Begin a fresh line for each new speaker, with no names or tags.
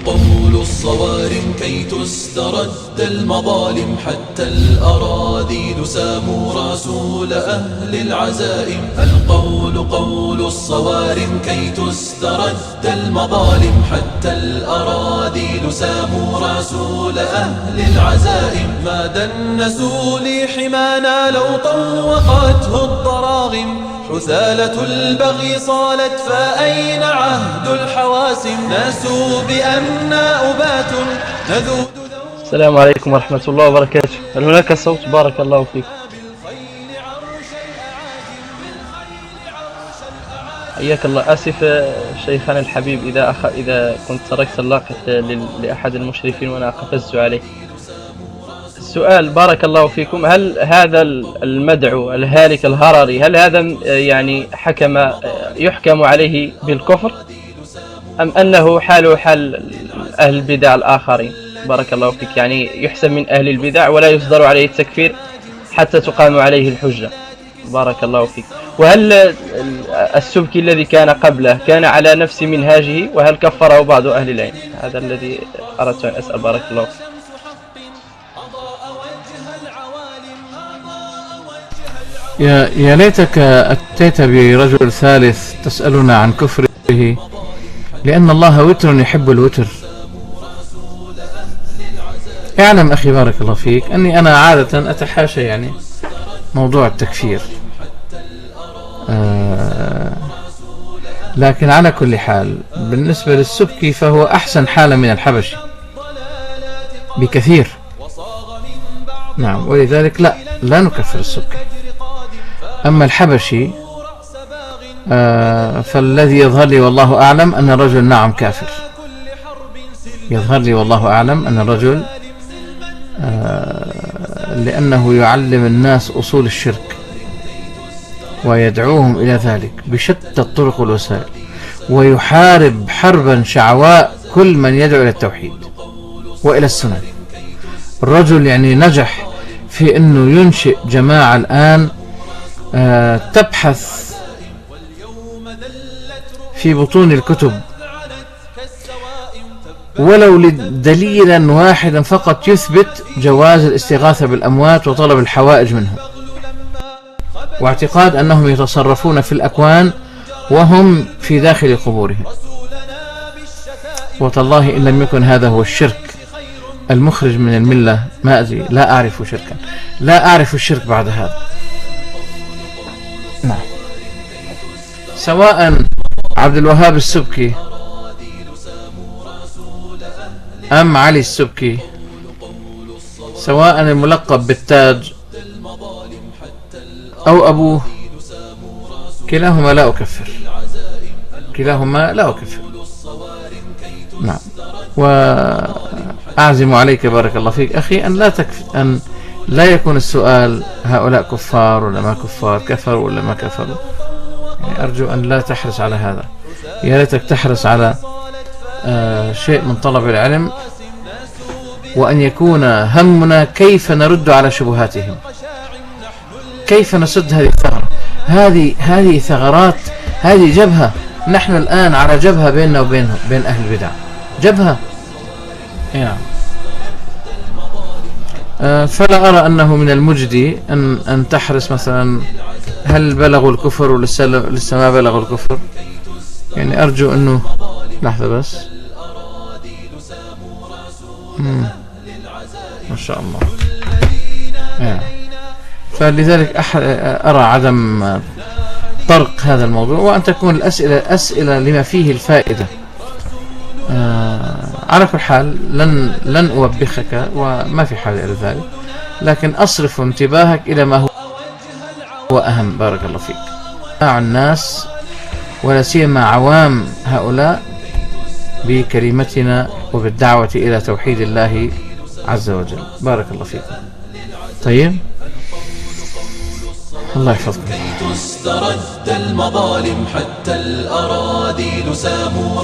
قول الصوارم كي تسترد المظالم، حتى الأراذيل ساموا رسول أهل العزائم. القول قول الصوارم كي تسترد المظالم، حتى الأراذيل ساموا رسول أهل العزائم. ما دنسوا لي حمانا لو طوقته الضراغم، حثالة البغي صالت فأين عهد الحواسم. ناسوا بأننا أبات نذود.
السلام عليكم ورحمة الله وبركاته. هل هناك صوت؟ بارك الله فيكم. حياك الله. آسف شيخنا الحبيب إذا كنت تركت اللاقط لأحد المشرفين وأنا قفزت عليه. السؤال بارك الله فيكم: هل هذا المدعو الهالك الهرري هل هذا يعني يحكم عليه بالكفر، أم أنه حاله حال أهل البدع الآخرين؟ بارك الله فيك. يعني يحسب من أهل البدع ولا يصدر عليه التكفير حتى تقام عليه الحجة. بارك الله فيك. وهل السبكي الذي كان قبله كان على نفس منهاجه، وهل كفره بعض أهل العلم؟ هذا الذي أردت أن أسأل. بارك الله فيك.
يا ليتك أتيت برجل ثالث تسألنا عن كفره، لأن الله وتر يحب الوتر. اعلم أخي بارك الله فيك أني أنا عادة أتحاشى يعني موضوع التكفير، لكن على كل حال بالنسبة للسبكي فهو أحسن حالة من الحبشي بكثير. نعم، ولذلك لا نكفر السبكي. أما الحبشي فالذي يظهر لي والله أعلم أن الرجل نعم كافر. يظهر لي والله أعلم أن الرجل لأنه يعلم الناس أصول الشرك ويدعوهم إلى ذلك بشتى الطرق والوسائل، ويحارب حربا شعواء كل من يدعو إلى التوحيد وإلى السنة. الرجل يعني نجح في أنه ينشئ جماعة الآن تبحث في بطون الكتب ولو دليلا واحدا فقط يثبت جواز الاستغاثة بالأموات وطلب الحوائج منهم، واعتقاد أنهم يتصرفون في الأكوان وهم في داخل قبورهم. وتالله إن لم يكن هذا هو الشرك المخرج من الملة ما أدري، لا أعرف شركا، لا أعرف الشرك بعد هذا. نعم، سواء عبد الوهاب السبكي أم علي السبكي، سواء الملقب بالتاج أو أبوه، كلاهما لا أكفر، كلاهما لا أكفر. نعم، وأعزم عليك بارك الله فيك أخي أن لا يكون السؤال هؤلاء كفار ولا ما كفار، كفروا ولا ما كفروا. يعني أرجو أن لا تحرص على هذا. يا ليتك تحرص على شيء من طلب العلم، وأن يكون همنا كيف نرد على شبهاتهم، كيف نسد هذه الثغرة. هذه ثغرات، هذه جبهة. نحن الآن على جبهة بيننا وبين أهل البدع، جبهة. نعم. فلا أرى أنه من المجدي أن تحرص مثلا هل بلغوا الكفر ولسه ما بلغوا الكفر. يعني أرجو أنه لحظة بس. ما شاء الله. فلذلك أرى عدم طرق هذا الموضوع، وأن تكون الأسئلة أسئلة لما فيه الفائدة. على كل حال لن أوبخك وما في حال إلى ذلك، لكن أصرف انتباهك إلى ما هو أهم. بارك الله فيك. الناس ولا سيما عوام هؤلاء بكلمتنا وبالدعوة إلى توحيد الله عز وجل. بارك الله فيكم. طيب، الله يحفظكم.
كي تسترد المظالم، حتى الأراذيل ساموا